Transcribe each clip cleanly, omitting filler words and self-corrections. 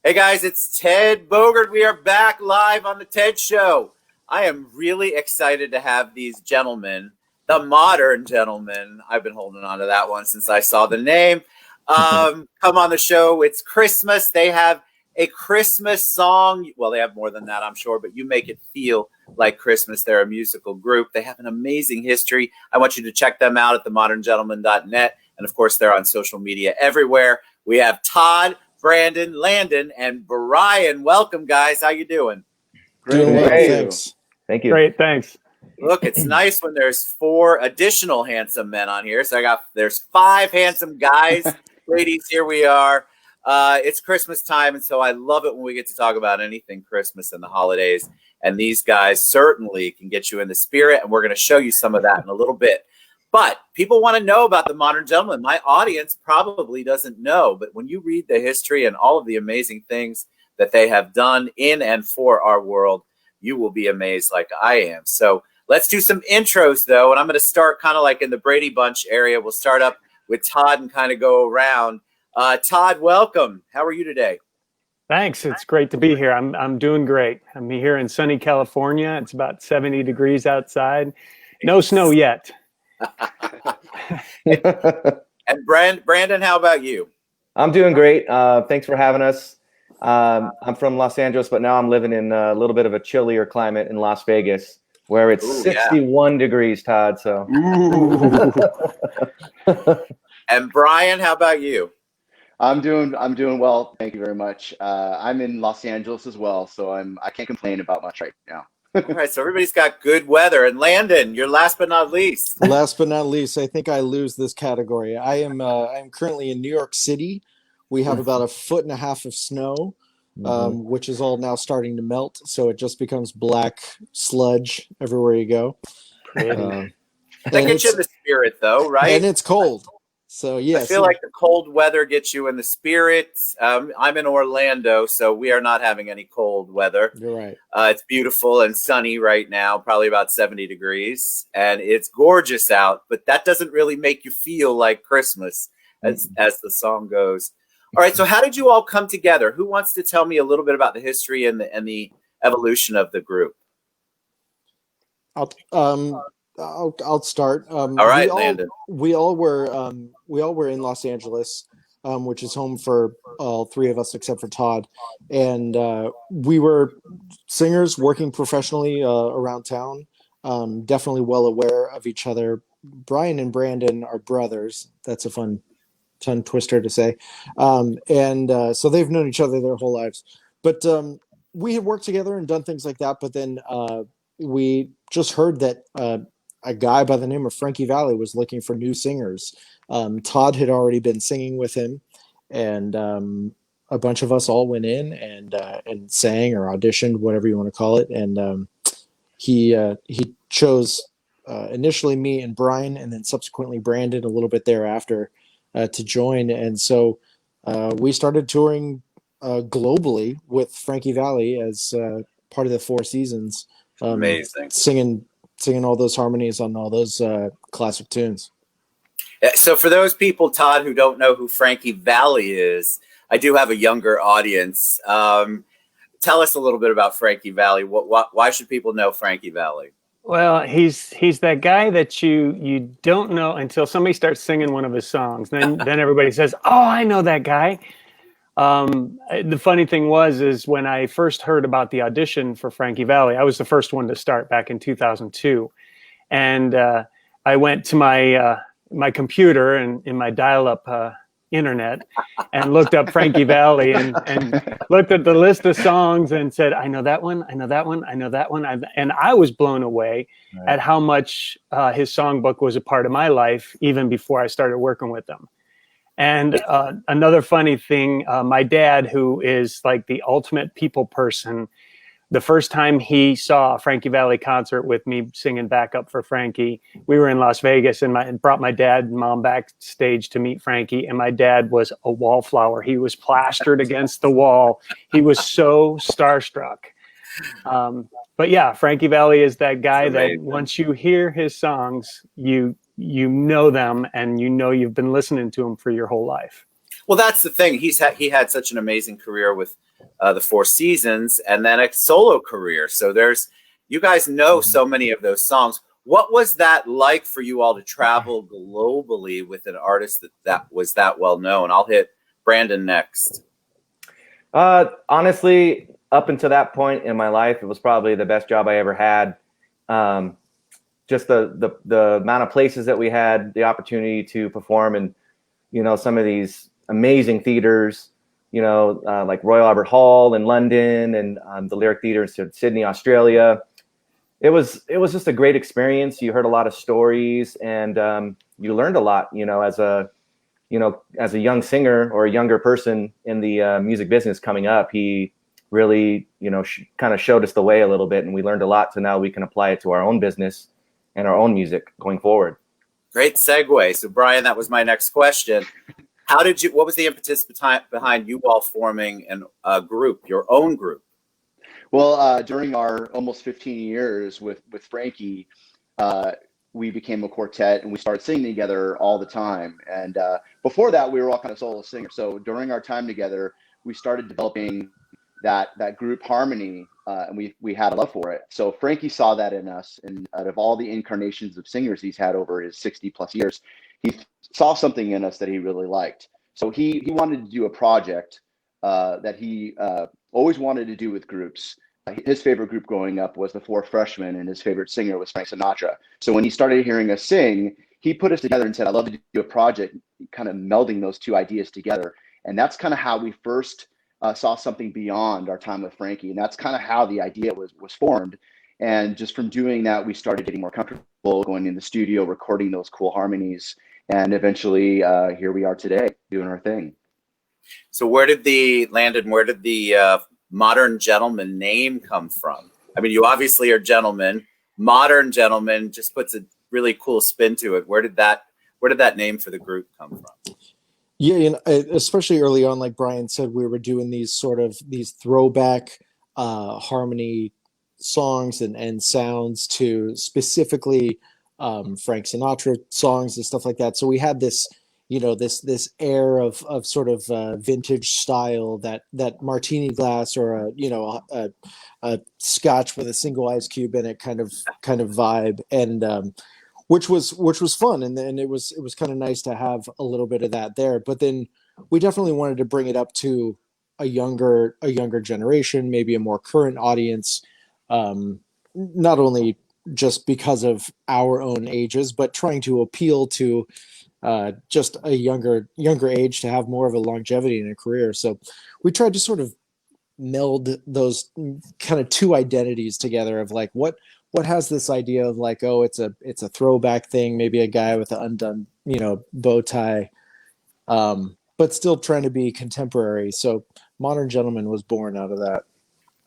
Hey guys, it's Ted Bogert. We are back live on the Ted Show. I am really excited to have these gentlemen, the modern gentlemen. I've been holding on to that one since I saw the name. Come on the show. It's Christmas. They have a Christmas song. Well, they have more than that, I'm sure, but you make it feel like Christmas. They're a musical group. They have an amazing history. I want you to check them out at themoderngentleman.net. And of course, they're on social media everywhere. We have Todd, Brandon, Landon, and Brian. Welcome, guys. How you doing? Great. Thanks. Thank you. Great, thanks. Look, it's nice when there's 4 additional handsome men on here. So there's 5 handsome guys. Ladies, here we are. It's Christmas time, and so I love it when we get to talk about anything Christmas and the holidays. And these guys certainly can get you in the spirit, and we're going to show you some of that in a little bit. But people want to know about the Modern Gentleman. My audience probably doesn't know, but when you read the history and all of the amazing things that they have done in and for our world, you will be amazed like I am. So let's do some intros, though, and I'm going to start kind of like in the Brady Bunch area. We'll start up with Todd and kind of go around. Todd, welcome. How are you today? Thanks. It's great to be here. I'm doing great. I'm here in sunny California. It's about 70 degrees outside. No snow yet. And Brandon, how about you? I'm doing great. Thanks for having us. I'm from Los Angeles, but now I'm living in a little bit of a chillier climate in Las Vegas, where it's 61 degrees, Todd. So. And Brian, how about you? I'm doing well. Thank you very much. I'm in Los Angeles as well, so I can't complain about much right now. All right, so everybody's got good weather. And Landon, you're last but not least. Last but not least, I think I lose this category. I'm currently in New York City. We have about 1.5 feet of snow, which is all now starting to melt. So it just becomes black sludge everywhere you go. That gets you in the spirit, though, right? And it's cold. So yes, I feel like the cold weather gets you in the spirit. I'm in Orlando, so we are not having any cold weather. You're right. It's beautiful and sunny right now, probably about 70 degrees, and it's gorgeous out. But that doesn't really make you feel like Christmas, as the song goes. All right, so how did you all come together? Who wants to tell me a little bit about the history and the evolution of the group? I'll start. All right, Landon. We all were in Los Angeles, which is home for all 3 of us except for Todd, and we were singers working professionally around town. Definitely well aware of each other. Brian and Brandon are brothers. That's a fun tongue twister to say, and so they've known each other their whole lives. But we had worked together and done things like that. But then we just heard that a guy by the name of Frankie Valli was looking for new singers. Todd had already been singing with him, and a bunch of us all went in and sang or auditioned, whatever you want to call it. And he chose initially me and Brian, and then subsequently Brandon a little bit thereafter to join. And so we started touring globally with Frankie Valli as part of the 4 Seasons. Amazing. Singing all those harmonies on all those classic tunes. So for those people, Todd, who don't know who Frankie Valli is, I do have a younger audience. Tell us a little bit about Frankie Valli. Why should people know Frankie Valli? Well, he's that guy that you don't know until somebody starts singing one of his songs. Then everybody says, "Oh, I know that guy." The funny thing is when I first heard about the audition for Frankie Valli, I was the first one to start back in 2002. And I went to my computer and in my dial-up internet and looked up Frankie Valli and looked at the list of songs and said, I know that one, I know that one, I know that one. And I was blown away at how much his songbook was a part of my life, even before I started working with him. And another funny thing, my dad, who is like the ultimate people person, the first time he saw a Frankie Valli concert with me singing backup for Frankie, we were in Las Vegas and brought my dad and mom backstage to meet Frankie. And my dad was a wallflower. He was plastered against the wall. He was so starstruck. But yeah, Frankie Valli is that guy that once you hear his songs, you know them and you know you've been listening to them for your whole life. Well, that's the thing. He had such an amazing career with the Four Seasons, and then a solo career. So you guys know so many of those songs. What was that like for you all to travel globally with an artist that was that well known? I'll hit Brandon next. Honestly, up until that point in my life, it was probably the best job I ever had. Just the amount of places that we had the opportunity to perform in, some of these amazing theaters, like Royal Albert Hall in London, and the Lyric Theatre in Sydney, Australia. It was just a great experience. You heard a lot of stories, and you learned a lot, as a young singer or a younger person in the music business coming up. He really, kind of showed us the way a little bit, and we learned a lot. So now we can apply it to our own business and our own music going forward. Great segue. So Brian, that was my next question. What was the impetus behind you all forming a group, your own group? Well, during our almost 15 years with Frankie, we became a quartet, and we started singing together all the time. And before that, we were all kind of solo singers. So during our time together, we started developing that group harmony, and we had a love for it. So Frankie saw that in us, and out of all the incarnations of singers he's had over his 60 plus years, he saw something in us that he really liked. So he wanted to do a project that he always wanted to do with groups. His favorite group growing up was the Four Freshmen, and his favorite singer was Frank Sinatra. So when he started hearing us sing, he put us together and said, I'd love to do a project kind of melding those two ideas together. And that's kind of how we first saw something beyond our time with Frankie. And that's kind of how the idea was formed. And just from doing that, we started getting more comfortable going in the studio, recording those cool harmonies. And eventually here we are today doing our thing. So where did the Modern Gentleman name come from? I mean, you obviously are gentlemen. Modern Gentleman just puts a really cool spin to it. Where did that name for the group come from? Yeah, especially early on, like Brian said, we were doing these throwback harmony songs and sounds to specifically Frank Sinatra songs and stuff like that. So we had this, this air of sort of vintage style, that martini glass or a scotch with a single ice cube in it kind of vibe, and which was fun, and it was kind of nice to have a little bit of that there. But then we definitely wanted to bring it up to a younger generation, maybe a more current audience, not only just because of our own ages, but trying to appeal to just a younger age to have more of a longevity in a career. So we tried to sort of meld those kind of two identities together of like what has this idea of like, oh, it's a throwback thing, maybe a guy with an undone bow tie, but still trying to be contemporary. So Modern Gentleman was born out of that.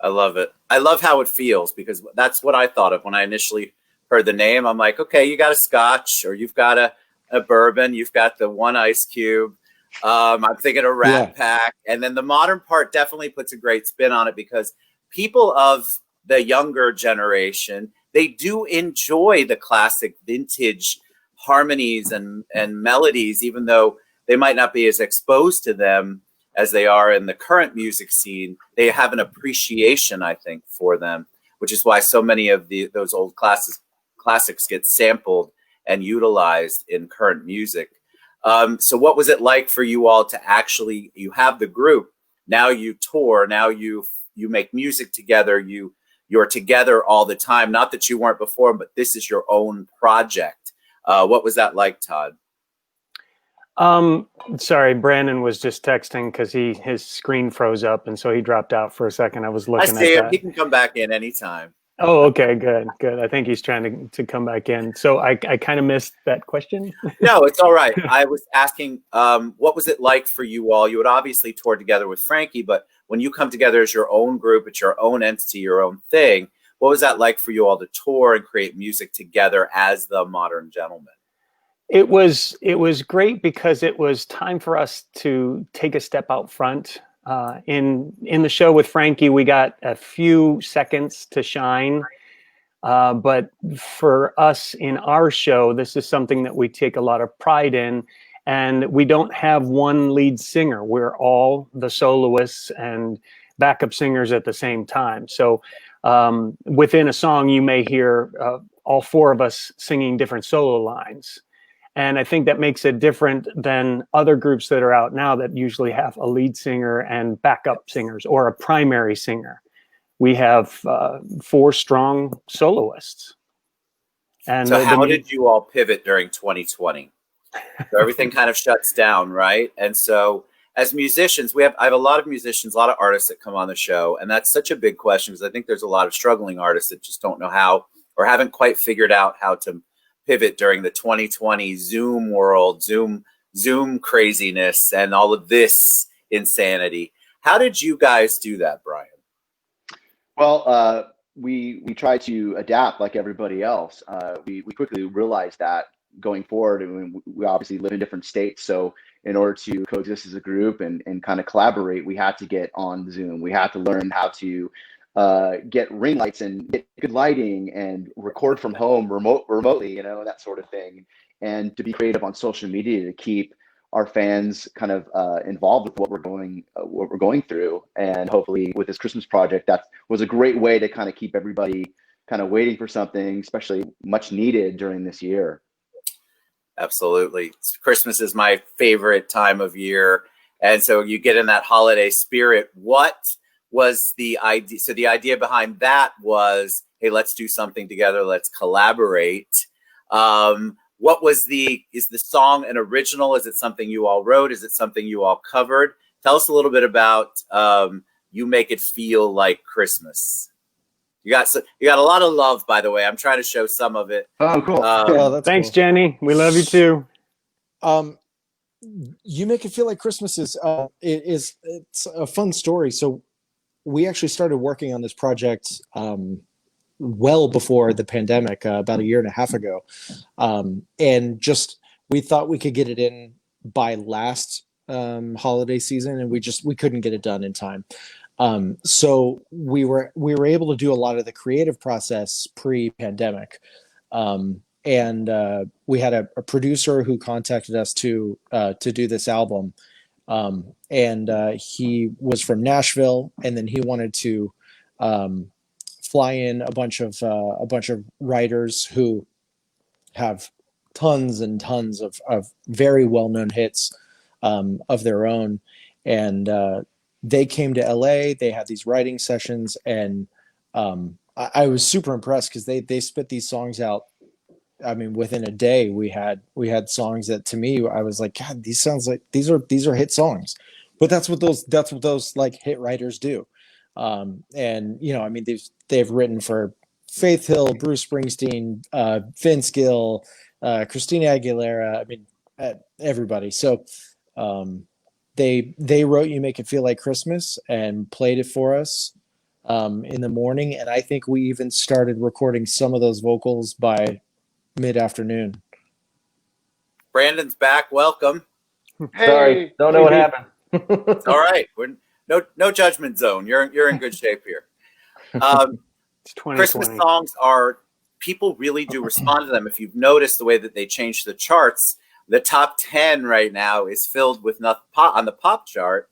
I love it. I love how it feels, because that's what I thought of when I initially heard the name. I'm like, okay, you got a scotch, or you've got a bourbon, you've got the one ice cube. I'm thinking a Rat Pack. And then the modern part definitely puts a great spin on it, because people of the younger generation, they do enjoy the classic vintage harmonies and melodies, even though they might not be as exposed to them as they are in the current music scene. They have an appreciation, I think, for them, which is why so many of those old classics get sampled and utilized in current music. So what was it like for you all to actually, you have the group, now you tour, now you make music together, you're together all the time, not that you weren't before, but this is your own project. What was that like, Todd? Sorry, Brandon was just texting because his screen froze up, and so he dropped out for a second. I was looking I see at him. that. He can come back in anytime. Oh, okay, good. I think he's trying to come back in. So I kind of missed that question. No, it's all right. I was asking, what was it like for you all? You would obviously tour together with Frankie, but when you come together as your own group, it's your own entity, your own thing. What was that like for you all to tour and create music together as the Modern Gentleman? It was great because it was time for us to take a step out front. In the show with Frankie, we got a few seconds to shine. But for us in our show, this is something that we take a lot of pride in. and we don't have one lead singer. We're all the soloists and backup singers at the same time. So within a song, you may hear all four of us singing different solo lines. And I think that makes it different than other groups that are out now that usually have a lead singer and backup singers or a primary singer. We have four strong soloists. And so how did you all pivot during 2020? So everything kind of shuts down, right? And so as musicians, I have a lot of musicians, a lot of artists that come on the show. And that's such a big question because I think there's a lot of struggling artists that just don't know how or haven't quite figured out how to pivot during the 2020 Zoom world, Zoom craziness, and all of this insanity. How did you guys do that, Brian? Well, we try to adapt like everybody else. We quickly realized that going forward, and we obviously live in different states. So in order to coexist as a group and kind of collaborate, we had to get on Zoom. We had to learn how to get ring lights and get good lighting and record from home remotely, you know, that sort of thing. And to be creative on social media to keep our fans kind of involved with what we're going through. And hopefully with this Christmas project, that was a great way to kind of keep everybody kind of waiting for something, especially much needed during this year. Absolutely. Christmas is my favorite time of year. And so you get in that holiday spirit. What was the idea? So the idea behind that was, hey, let's do something together. Let's collaborate. What was is the song an original? Is it something you all wrote? Is it something you all covered? Tell us a little bit about You Make It Feel Like Christmas. You got a lot of love, by the way. I'm trying to show some of it. Oh, cool. Yeah, thanks, cool. Jenny. We love you too. You Make It Feel Like Christmas is it's a fun story. So we actually started working on this project well before the pandemic, about a year and a half ago. And just, we thought we could get it in by last holiday season, and we couldn't get it done in time. So we were able to do a lot of the creative process pre-pandemic. And we had a producer who contacted us to do this album. And he was from Nashville, and then he wanted to fly in a bunch of writers who have tons and tons of very well-known hits of their own. And they came to LA, they had these writing sessions, and I was super impressed because they spit these songs out. I mean, within a day we had songs that, to me, I was like, God, these sounds like these are hit songs. But that's what those like hit writers do. And you know, I mean, they've written for Faith Hill, Bruce Springsteen, Vince Gill, Christina Aguilera. I mean, everybody. So they wrote You Make It Feel Like Christmas and played it for us in the morning. And I think we even started recording some of those vocals by mid-afternoon. Brandon's back. Welcome. Hey. Sorry, don't know what happened. It's all right. We're no judgment zone. You're in good shape here. It's 2020. Christmas songs people really do respond to them. If you've noticed the way that they changed the charts, the top 10 right now is filled with on the pop chart.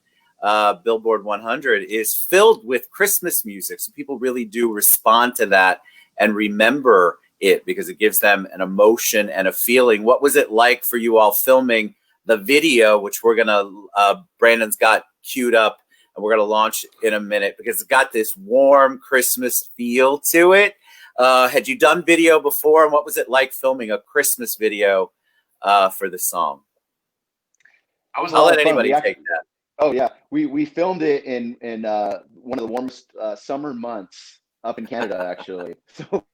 Billboard 100 is filled with Christmas music. So people really do respond to that and remember it because it gives them an emotion and a feeling. What was it like for you all filming the video, which Brandon's got queued up and we're going to launch in a minute because it's got this warm Christmas feel to it. Had you done video before, and what was it like filming a Christmas video for the song? I'll let anybody take that. Oh yeah, we filmed it in one of the warmest summer months up in Canada, actually. So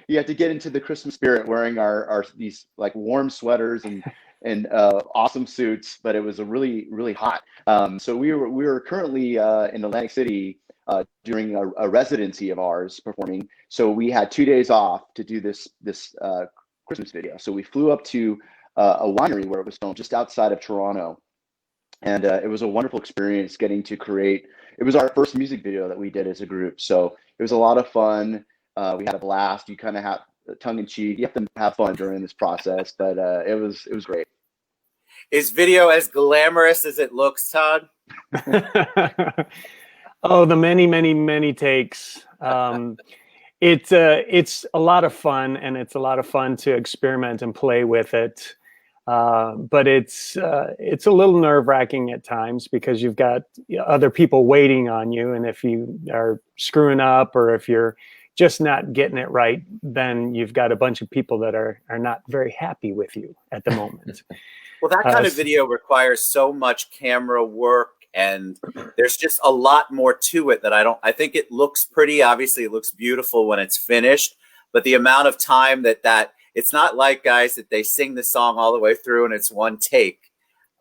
you have to get into the Christmas spirit wearing our these like warm sweaters and awesome suits, but it was really hot. So we were currently in Atlantic City during a residency of ours performing. So we had 2 days off to do this Christmas video. So we flew up to a winery where it was filmed just outside of Toronto. And it was a wonderful experience getting to create. It was our first music video that we did as a group. So it was a lot of fun. We had a blast. You kind of have tongue in cheek. You have to have fun during this process, but it was great. Is video as glamorous as it looks, Todd? Oh, the many, many, many takes. It's a lot of fun, and it's a lot of fun to experiment and play with it. But it's a little nerve-wracking at times because you've got other people waiting on you, and if you are screwing up or if you're just not getting it right, then you've got a bunch of people that are not very happy with you at the moment. Well, that kind of video requires so much camera work, and there's just a lot more to it that I think it looks pretty. Obviously, it looks beautiful when it's finished, but the amount of time that it's not like, guys, that they sing the song all the way through and it's one take.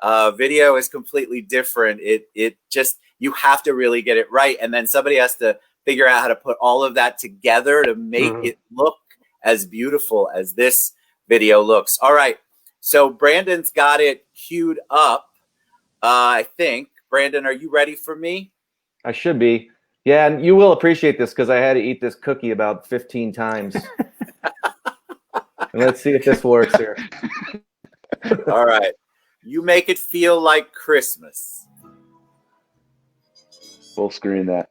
Video is completely different. It just, you have to really get it right, and then somebody has to figure out how to put all of that together to make it look as beautiful as this video looks. All right. So Brandon's got it queued up, I think. Brandon, are you ready for me? I should be. Yeah, and you will appreciate this because I had to eat this cookie about 15 times. Let's see if this works here. All right. You make it feel like Christmas. Full screen that.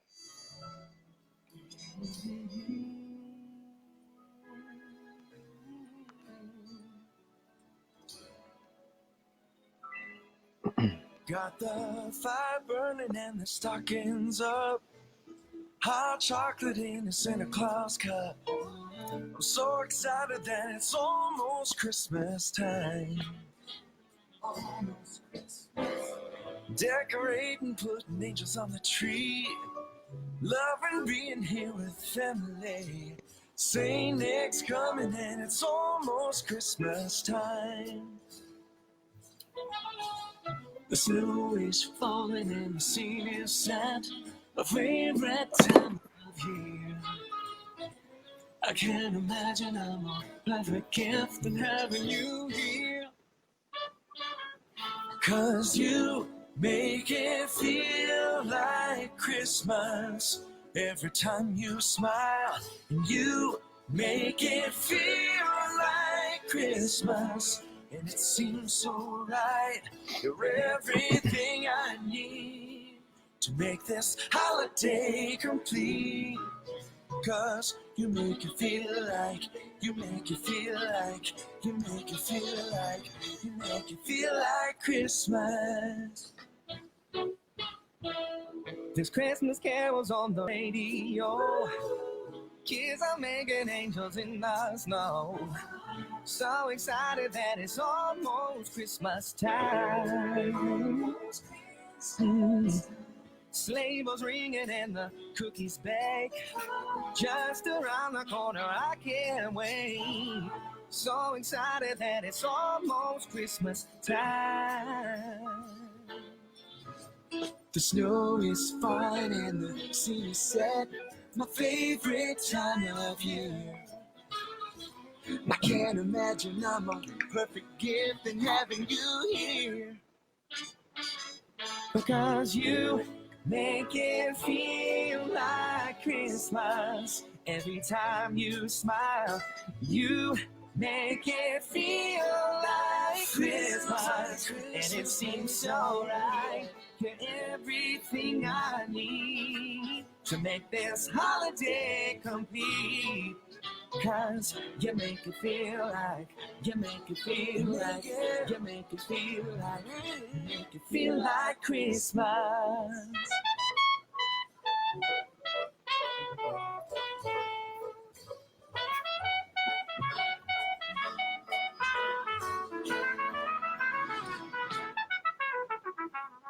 Got the fire burning and the stockings up. Hot chocolate in a Santa Claus cup. I'm so excited that it's almost Christmas time. Almost Christmas. Decorating, putting angels on the tree. Loving being here with family. Saint Nick's coming and it's almost Christmas time. The snow is falling and the scene is set. My favorite time of year. I can't imagine a more perfect gift than having you here. 'Cause you make it feel like Christmas every time you smile. And you make it feel like Christmas. And it seems so right. You're everything I need to make this holiday complete. 'Cause you make it feel like, you make it feel like, you make it feel like, you make it feel like Christmas. There's Christmas carols on the radio. Kids are making angels in the snow. So excited that it's almost Christmas time. Sleigh bells ringing and the cookies baked. Just around the corner, I can't wait. So excited that it's almost Christmas time. The snow is falling and the scene is set. My favorite time of year. I can't imagine I'm a perfect gift than having you here. Because you make it feel like Christmas every time you smile. You make it feel like Christmas, and it seems so right. You're everything I need to make this holiday complete. 'Cause you make it feel like, you make it feel like, you make it feel like, you make it feel like Christmas.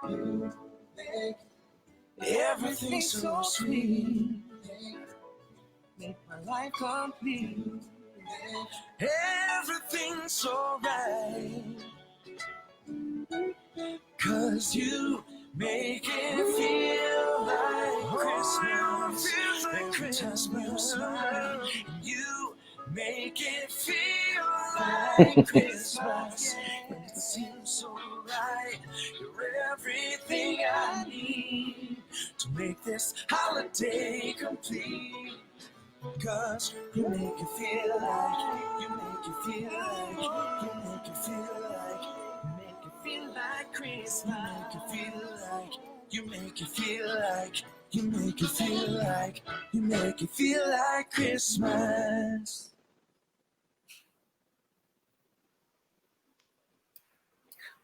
You make everything so sweet. Make my life complete. Everything's so right. 'Cause you make it feel like Christmas. Every time you smile, you make it feel like Christmas. And it seems so right. You're everything I need to make this holiday complete. 'Cause you make it feel like, you make it feel like, you make it feel like, you make it feel Christmas. You make it feel like, you make it feel like, you make it feel like Christmas.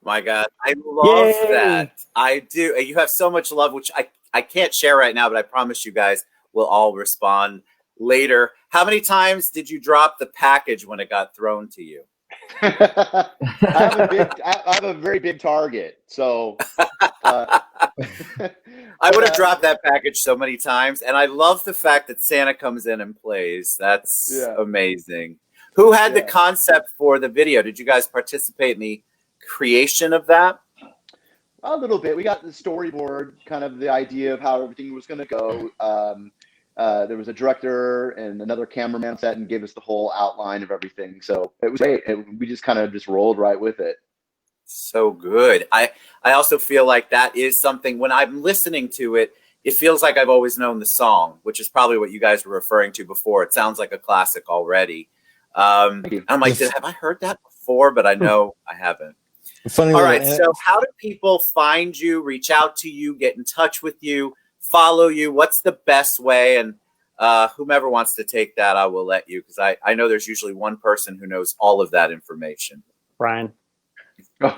My God, I love Yay. that. I do. You have so much love, which I can't share right now, but I promise you guys will all respond later. How many times did you drop the package when it got thrown to you? I have a very big target, so I would have dropped that package so many times, and I love the fact that Santa comes in and plays. That's amazing. Who had the concept for the video? Did you guys participate in the creation of that? A little bit. We got the storyboard, kind of the idea of how everything was going to go. There was a director and another cameraman set and gave us the whole outline of everything. So it was great. We just kind of just rolled right with it. So good. I also feel like that is something when I'm listening to it, it feels like I've always known the song, which is probably what you guys were referring to before. It sounds like a classic already. I'm like, have I heard that before? But I know I haven't. Funny. All right. So how do people find you, reach out to you, get in touch with you, follow you? What's the best way? And whomever wants to take that, I will let you, because I know there's usually one person who knows all of that information. Brian. The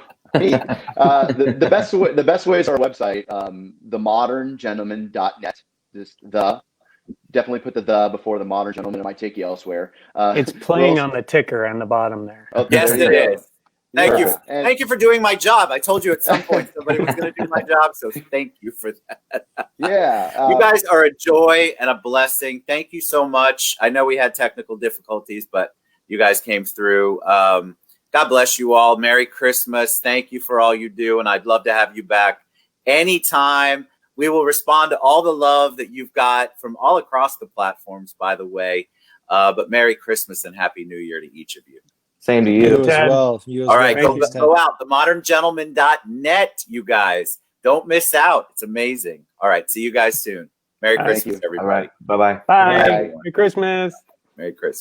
best way is our website, themoderngentleman.net. Definitely put the before the Modern Gentleman. It might take you elsewhere. It's playing on the ticker on the bottom there. Yes, it is. Thank you. Thank you for doing my job. I told you at some point somebody was going to do my job, so thank you for that. You guys are a joy and a blessing. Thank you so much. I know we had technical difficulties, but you guys came through. God bless you all. Merry Christmas. Thank you for all you do, and I'd love to have you back anytime. We will respond to all the love that you've got from all across the platforms, by the way. But Merry Christmas and Happy New Year to each of you. Same to You you. as well. You as All right, well. go out. TheModernGentleman.net, you guys. Don't miss out. It's amazing. All right, see you guys soon. Merry Christmas, everybody. All right. Bye-bye. Bye. Bye. Merry Christmas. Merry Christmas.